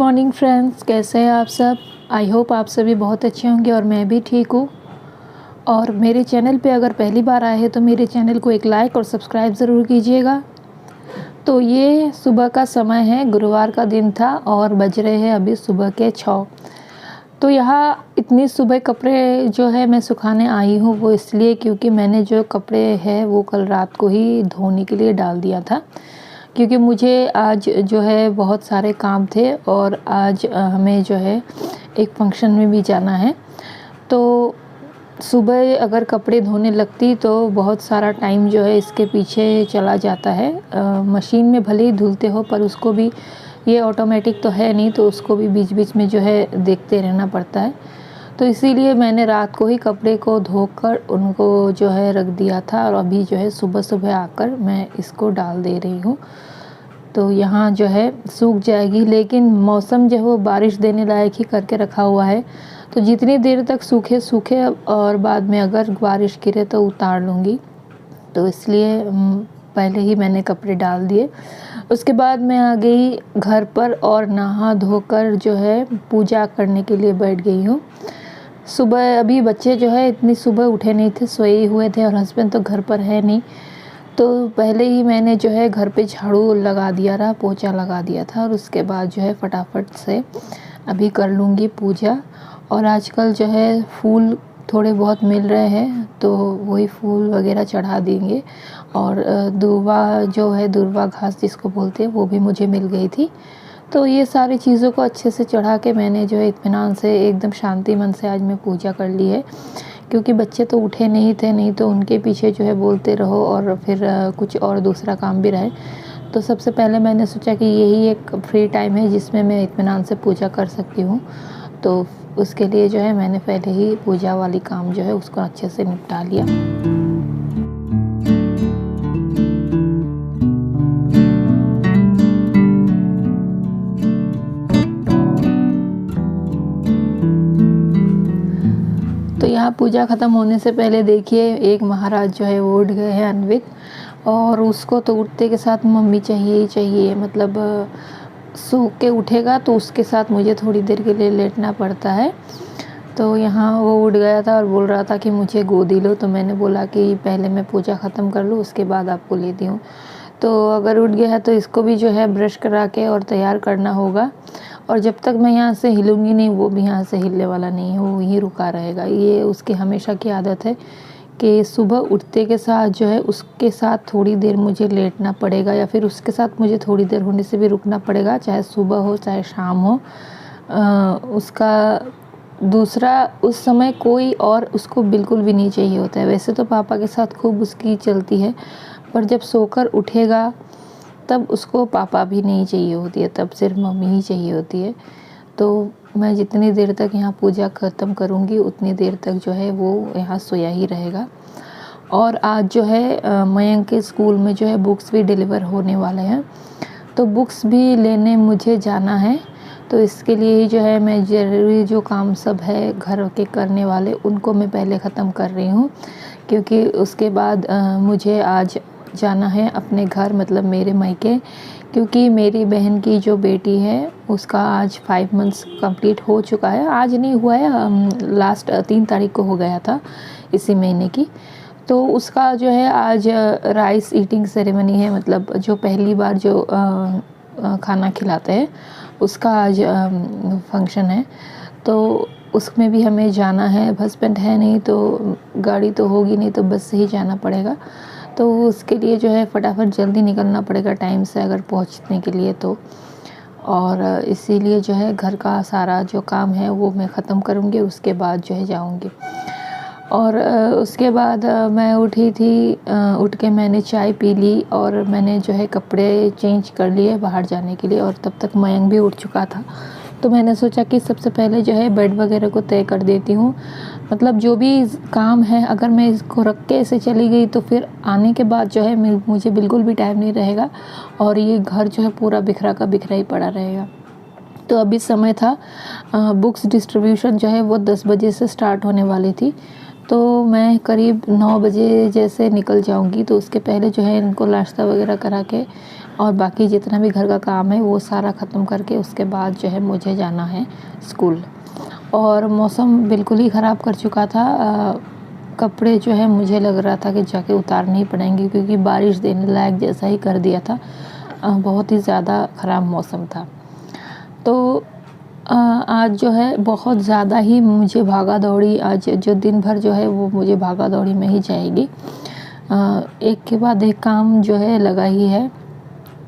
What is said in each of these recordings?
Morning friends, कैसे हैं आप सब। आई होप आप सभी बहुत अच्छे होंगे और मैं भी ठीक हूँ। और मेरे चैनल पे अगर पहली बार आए हैं तो मेरे चैनल को एक लाइक और सब्सक्राइब ज़रूर कीजिएगा। तो ये सुबह का समय है, गुरुवार का दिन था और बज रहे हैं अभी सुबह के 6। तो यहाँ इतनी सुबह कपड़े जो है मैं सुखाने आई हूँ, वो इसलिए क्योंकि मैंने जो कपड़े हैं वो कल रात को ही धोने के लिए डाल दिया था, क्योंकि मुझे आज जो है बहुत सारे काम थे और आज हमें जो है एक फंक्शन में भी जाना है। तो सुबह अगर कपड़े धोने लगती तो बहुत सारा टाइम जो है इसके पीछे चला जाता है। मशीन में भले ही धुलते हो पर उसको भी, ये ऑटोमेटिक तो है नहीं, तो उसको भी बीच बीच में जो है देखते रहना पड़ता है। तो इसीलिए मैंने रात को ही कपड़े को धोकर उनको जो है रख दिया था और अभी जो है सुबह सुबह आकर मैं इसको डाल दे रही हूँ। तो यहाँ जो है सूख जाएगी, लेकिन मौसम जो है वो बारिश देने लायक ही करके रखा हुआ है। तो जितनी देर तक सूखे सूखे और बाद में अगर बारिश गिरे तो उतार लूँगी। तो इसलिए पहले ही मैंने कपड़े डाल दिए। उसके बाद मैं आ गई घर पर और नहा धोकर जो है पूजा करने के लिए बैठ गई हूँ। सुबह अभी बच्चे जो है इतनी सुबह उठे नहीं थे, सोए हुए थे और हस्बैंड तो घर पर है नहीं। तो पहले ही मैंने जो है घर पे झाड़ू लगा दिया रहा, पोछा लगा दिया था और उसके बाद जो है फटाफट से अभी कर लूँगी पूजा। और आजकल जो है फूल थोड़े बहुत मिल रहे हैं तो वही फूल वगैरह चढ़ा देंगे। और दूर्वा जो है, दूर्वा घास जिसको बोलते हैं, वो भी मुझे मिल गई थी। तो ये सारी चीज़ों को अच्छे से चढ़ा के मैंने जो है इत्मीनान से एकदम शांति मन से आज मैं पूजा कर ली है, क्योंकि बच्चे तो उठे नहीं थे, नहीं तो उनके पीछे जो है बोलते रहो और फिर कुछ और दूसरा काम भी रहे। तो सबसे पहले मैंने सोचा कि यही एक फ्री टाइम है जिसमें मैं इत्मीनान से पूजा कर सकती हूँ। तो उसके लिए जो है मैंने पहले ही पूजा वाली काम जो है उसको अच्छे से निपटा लिया। तो यहाँ पूजा ख़त्म होने से पहले देखिए एक महाराज जो है वो उठ गए हैं अन्वित, और उसको तो उठते के साथ मम्मी चाहिए ही चाहिए। मतलब सो के उठेगा तो उसके साथ मुझे थोड़ी देर के लिए लेटना पड़ता है। तो यहाँ वो उठ गया था और बोल रहा था कि मुझे गोदी लो, तो मैंने बोला कि पहले मैं पूजा ख़त्म कर लूँ उसके बाद आपको लेती हूँ। तो अगर उठ गया है तो इसको भी जो है ब्रश करा के और तैयार करना होगा। और जब तक मैं यहाँ से हिलूँगी नहीं वो भी यहाँ से हिलने वाला नहीं है, वो वहीं रुका रहेगा। ये उसकी हमेशा की आदत है कि सुबह उठते के साथ जो है उसके साथ थोड़ी देर मुझे लेटना पड़ेगा, या फिर उसके साथ मुझे थोड़ी देर होने से भी रुकना पड़ेगा, चाहे सुबह हो चाहे शाम हो। उसका दूसरा उस समय कोई और उसको बिल्कुल भी नहीं चाहिए होता है। वैसे तो पापा के साथ खूब उसकी चलती है, पर जब सोकर उठेगा तब उसको पापा भी नहीं चाहिए होती है, तब सिर्फ मम्मी ही चाहिए होती है। तो मैं जितनी देर तक यहाँ पूजा ख़त्म करूँगी उतनी देर तक जो है वो यहाँ सोया ही रहेगा। और आज जो है मयंक के स्कूल में जो है बुक्स भी डिलीवर होने वाले हैं, तो बुक्स भी लेने मुझे जाना है। तो इसके लिए ही जो है मैं ज़रूरी जो काम सब है घर के करने वाले उनको मैं पहले ख़त्म कर रही हूँ, क्योंकि उसके बाद मुझे आज जाना है अपने घर, मतलब मेरे मायके। क्योंकि मेरी बहन की जो बेटी है उसका आज 5 मंथ्स कंप्लीट हो चुका है। आज नहीं हुआ है, लास्ट 3 तारीख को हो गया था इसी महीने की। तो उसका जो है आज राइस ईटिंग सेरेमनी है, मतलब जो पहली बार जो खाना खिलाते हैं उसका आज फंक्शन है। तो उसमें भी हमें जाना है। हस्बैंड है नहीं तो गाड़ी तो होगी नहीं, तो बस से ही जाना पड़ेगा। तो उसके लिए जो है फटाफट जल्दी निकलना पड़ेगा टाइम से अगर पहुंचने के लिए तो। और इसीलिए जो है घर का सारा जो काम है वो मैं ख़त्म करूँगी, उसके बाद जो है जाऊँगी। और उसके बाद मैं उठी थी, उठ के मैंने चाय पी ली और मैंने जो है कपड़े चेंज कर लिए बाहर जाने के लिए। और तब तक मयंक भी उठ चुका था, तो मैंने सोचा कि सबसे पहले जो है बेड वगैरह को तय कर देती हूँ। मतलब जो भी काम है अगर मैं इसको रख के ऐसे चली गई तो फिर आने के बाद जो है मुझे बिल्कुल भी टाइम नहीं रहेगा और ये घर जो है पूरा बिखरा का बिखरा ही पड़ा रहेगा। तो अभी समय था, बुक्स डिस्ट्रीब्यूशन जो है वो 10 बजे से स्टार्ट होने वाली थी। तो मैं करीब 9 बजे जैसे निकल जाऊंगी, तो उसके पहले जो है इनको नाश्ता वगैरह करा के और बाकी जितना भी घर का काम है वो सारा ख़त्म करके उसके बाद जो है मुझे जाना है स्कूल। और मौसम बिल्कुल ही ख़राब कर चुका था। कपड़े जो है मुझे लग रहा था कि जाके उतारने ही पड़ेंगे, क्योंकि बारिश देने लायक जैसा ही कर दिया था। बहुत ही ज़्यादा ख़राब मौसम था। तो आज जो है बहुत ज़्यादा ही मुझे भागा दौड़ी, आज जो दिन भर जो है वो मुझे भागा दौड़ी में ही जाएगी। एक के बाद एक काम जो है लगा ही है,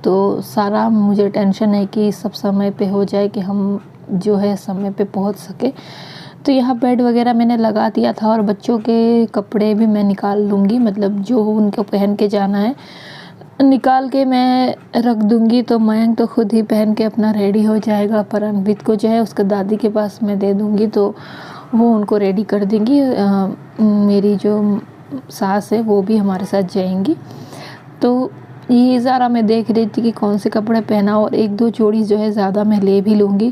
तो सारा मुझे टेंशन है कि सब समय पे हो जाए, कि हम जो है समय पे पहुंच सके। तो यहाँ बेड वगैरह मैंने लगा दिया था और बच्चों के कपड़े भी मैं निकाल लूँगी, मतलब जो उनको पहन के जाना है निकाल के मैं रख दूँगी। तो मयंक तो खुद ही पहन के अपना रेडी हो जाएगा, पर अनवित को जो है उसके दादी के पास मैं दे दूँगी, तो वो उनको रेडी कर देंगी। मेरी जो सास है वो भी हमारे साथ जाएंगी। तो ये ज़रा मैं देख रही थी कि कौन से कपड़े पहना, और एक दो जोड़ी जो है ज़्यादा मैं ले भी लूँगी,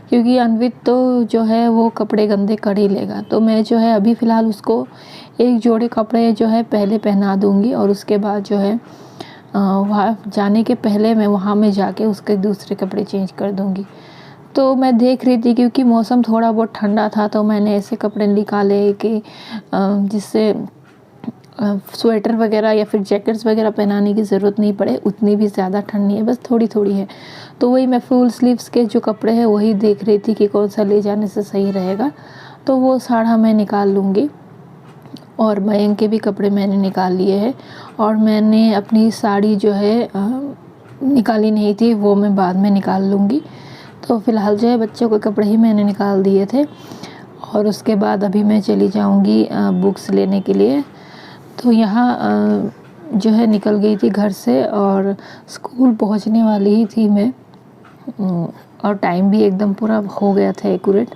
क्योंकि अनवित तो जो है वो कपड़े गंदे कर ही लेगा। तो मैं जो है अभी फ़िलहाल उसको एक जोड़ी कपड़े जो है पहले पहना दूँगी, और उसके बाद जो है वहाँ जाने के पहले मैं वहाँ में जाके उसके दूसरे कपड़े चेंज कर दूँगी। तो मैं देख रही थी, क्योंकि मौसम थोड़ा बहुत ठंडा था, तो मैंने ऐसे कपड़े निकाले कि जिससे स्वेटर वगैरह या फिर जैकेट्स वगैरह पहनाने की ज़रूरत नहीं पड़े, उतनी भी ज़्यादा ठंड नहीं है, बस थोड़ी थोड़ी है। तो वही मैं फुल स्लीव्स के जो कपड़े हैं वही देख रही थी कि कौन सा ले जाने से सही रहेगा। तो वो साड़ा मैं निकाल लूँगी, और मयंक के भी कपड़े मैंने निकाल लिए हैं। और मैंने अपनी साड़ी जो है निकाली नहीं थी, वो मैं बाद में निकाल लूँगी। तो फ़िलहाल जो है बच्चों के कपड़े ही मैंने निकाल दिए थे, और उसके बाद अभी मैं चली जाऊँगी बुक्स लेने के लिए। तो यहाँ जो है निकल गई थी घर से, और स्कूल पहुँचने वाली ही थी मैं, और टाइम भी एकदम पूरा हो गया था एक्यूरेट।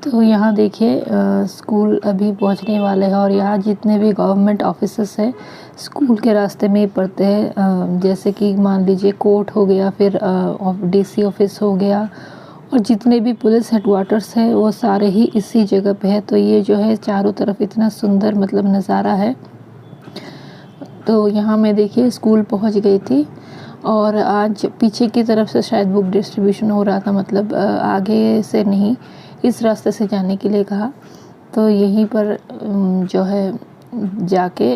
तो यहाँ देखिए स्कूल अभी पहुँचने वाले हैं, और यहाँ जितने भी गवर्नमेंट ऑफिसेस हैं स्कूल के रास्ते में ही पड़ते हैं। जैसे कि मान लीजिए कोर्ट हो गया, फिर डीसी ऑफिस हो गया, और जितने भी पुलिस हेडक्वार्टर्स है वो सारे ही इसी जगह पे है। तो ये जो है चारों तरफ इतना सुंदर मतलब नज़ारा है। तो यहाँ मैं देखिए स्कूल पहुँच गई थी, और आज पीछे की तरफ से शायद बुक डिस्ट्रीब्यूशन हो रहा था, मतलब आगे से नहीं, इस रास्ते से जाने के लिए कहा। तो यहीं पर जो है जाके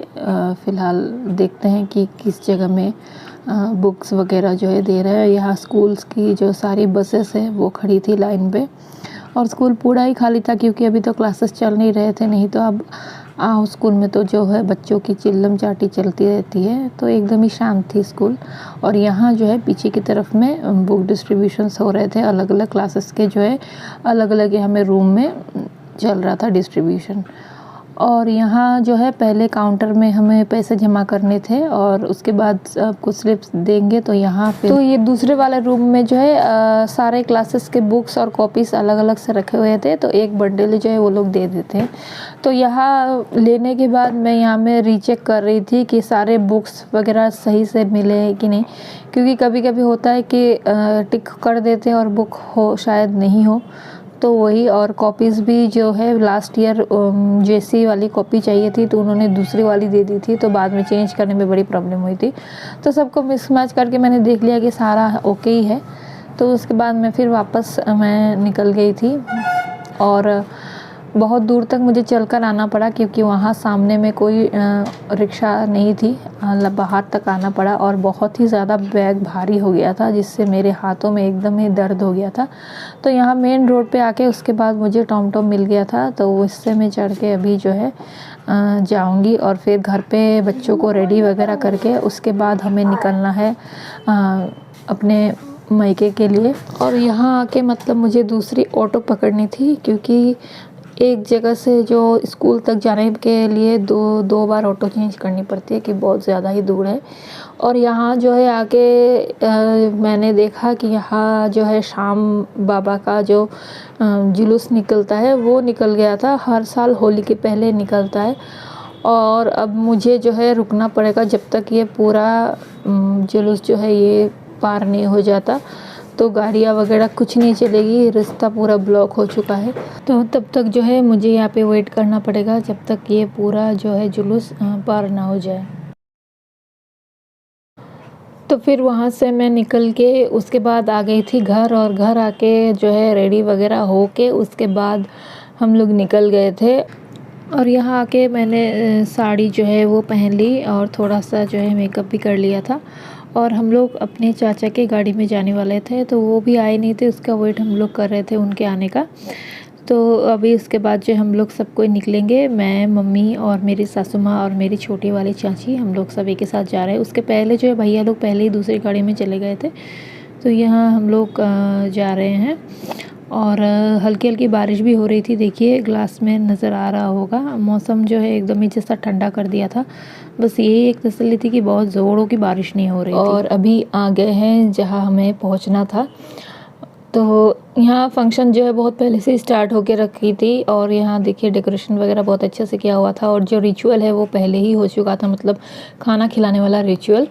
फ़िलहाल देखते हैं कि किस जगह में बुक्स वगैरह जो है दे रहे हैं। यहाँ स्कूल्स की जो सारी बसेस है वो खड़ी थी लाइन पे, और स्कूल पूरा ही खाली था, क्योंकि अभी तो क्लासेस चल नहीं रहे थे। नहीं तो अब स्कूल में तो जो है बच्चों की चिल्लम चाटी चलती रहती है, तो एकदम ही शांत थी स्कूल। और यहाँ जो है पीछे की तरफ में बुक डिस्ट्रीब्यूशंस हो रहे थे, अलग अलग क्लासेस के जो है अलग अलग यहाँ में रूम में चल रहा था डिस्ट्रीब्यूशन। और यहाँ जो है पहले काउंटर में हमें पैसे जमा करने थे, और उसके बाद आपको स्लिप्स देंगे। तो यहाँ पे तो ये दूसरे वाले रूम में जो है सारे क्लासेस के बुक्स और कॉपीज़ अलग अलग से रखे हुए थे, तो एक बंडल जो है वो लोग दे देते हैं। तो यहाँ लेने के बाद मैं यहाँ में रीचेक कर रही थी कि सारे बुक्स वगैरह सही से मिले हैं कि नहीं, क्योंकि कभी कभी होता है कि टिक कर देते हैं और बुक हो शायद नहीं हो। तो वही, और कॉपीज़ भी जो है लास्ट ईयर जैसी वाली कॉपी चाहिए थी, तो उन्होंने दूसरी वाली दे दी थी, तो बाद में चेंज करने में बड़ी प्रॉब्लम हुई थी। तो सबको मिसमैच करके मैंने देख लिया कि सारा ओके ही है। तो उसके बाद मैं फिर वापस मैं निकल गई थी, और बहुत दूर तक मुझे चलकर आना पड़ा, क्योंकि वहाँ सामने में कोई रिक्शा नहीं थी, बाहर तक आना पड़ा। और बहुत ही ज़्यादा बैग भारी हो गया था, जिससे मेरे हाथों में एकदम ही दर्द हो गया था। तो यहाँ मेन रोड पे आके उसके बाद मुझे टॉम मिल गया था, तो इससे मैं चढ़ के अभी जो है जाऊँगी, और फिर घर पे बच्चों को रेडी वगैरह करके उसके बाद हमें निकलना है अपने मायके के लिए। और यहाँ आके मतलब मुझे दूसरी ऑटो पकड़नी थी, क्योंकि एक जगह से जो स्कूल तक जाने के लिए दो बार ऑटो चेंज करनी पड़ती है, कि बहुत ज़्यादा ही दूर है। और यहाँ जो है आके मैंने देखा कि यहाँ जो है शाम बाबा का जो जुलूस निकलता है वो निकल गया था, हर साल होली के पहले निकलता है। और अब मुझे जो है रुकना पड़ेगा जब तक ये पूरा जुलूस जो है ये पार नहीं हो जाता। तो गाड़ियाँ वगैरह कुछ नहीं चलेगी, रास्ता पूरा ब्लॉक हो चुका है। तो तब तक जो है मुझे यहाँ पे वेट करना पड़ेगा, जब तक ये पूरा जो है जुलूस पार ना हो जाए। तो फिर वहाँ से मैं निकल के उसके बाद आ गई थी घर, और घर आके जो है रेडी वगैरह हो के उसके बाद हम लोग निकल गए थे। और यहाँ आके मैंने साड़ी जो है वो पहन ली और थोड़ा सा जो है मेकअप भी कर लिया था। और हम लोग अपने चाचा के गाड़ी में जाने वाले थे, तो वो भी आए नहीं थे, उसका वेट हम लोग कर रहे थे उनके आने का। तो अभी उसके बाद जो हम लोग सब कोई निकलेंगे, मैं, मम्मी और मेरी सासू माँ और मेरी छोटी वाली चाची, हम लोग सब एक ही साथ जा रहे हैं। उसके पहले जो है भैया लोग पहले ही दूसरी गाड़ी में चले गए थे, तो यहाँ हम लोग जा रहे हैं। और हल्की हल्की बारिश भी हो रही थी, देखिए ग्लास में नज़र आ रहा होगा। मौसम जो है एकदम ही जैसा ठंडा कर दिया था। बस यही एक तसल्ली थी कि बहुत ज़ोरों की बारिश नहीं हो रही थी। और अभी आ गए हैं जहाँ हमें पहुँचना था। तो यहाँ फंक्शन जो है बहुत पहले से स्टार्ट होके रखी थी, और यहाँ देखिए डेकोरेशन वगैरह बहुत अच्छे से किया हुआ था, और जो रिचुअल है वो पहले ही हो चुका था, मतलब खाना खिलाने वाला रिचुअल।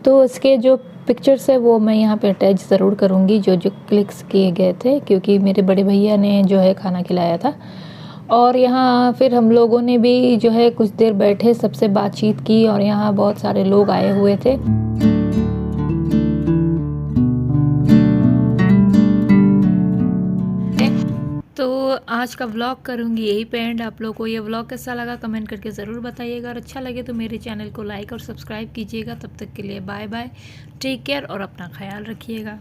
तो उसके जो पिक्चर्स है वो मैं यहाँ पे अटैच ज़रूर करूँगी, जो जो क्लिक्स किए गए थे, क्योंकि मेरे बड़े भैया ने जो है खाना खिलाया था। और यहाँ फिर हम लोगों ने भी जो है कुछ देर बैठे, सबसे बातचीत की, और यहाँ बहुत सारे लोग आए हुए थे। तो आज का व्लॉग करूँगी यही पे एंड। आप लोगों को ये व्लॉग कैसा लगा कमेंट करके ज़रूर बताइएगा, और अच्छा लगे तो मेरे चैनल को लाइक और सब्सक्राइब कीजिएगा। तब तक के लिए बाय बाय, टेक केयर और अपना ख्याल रखिएगा।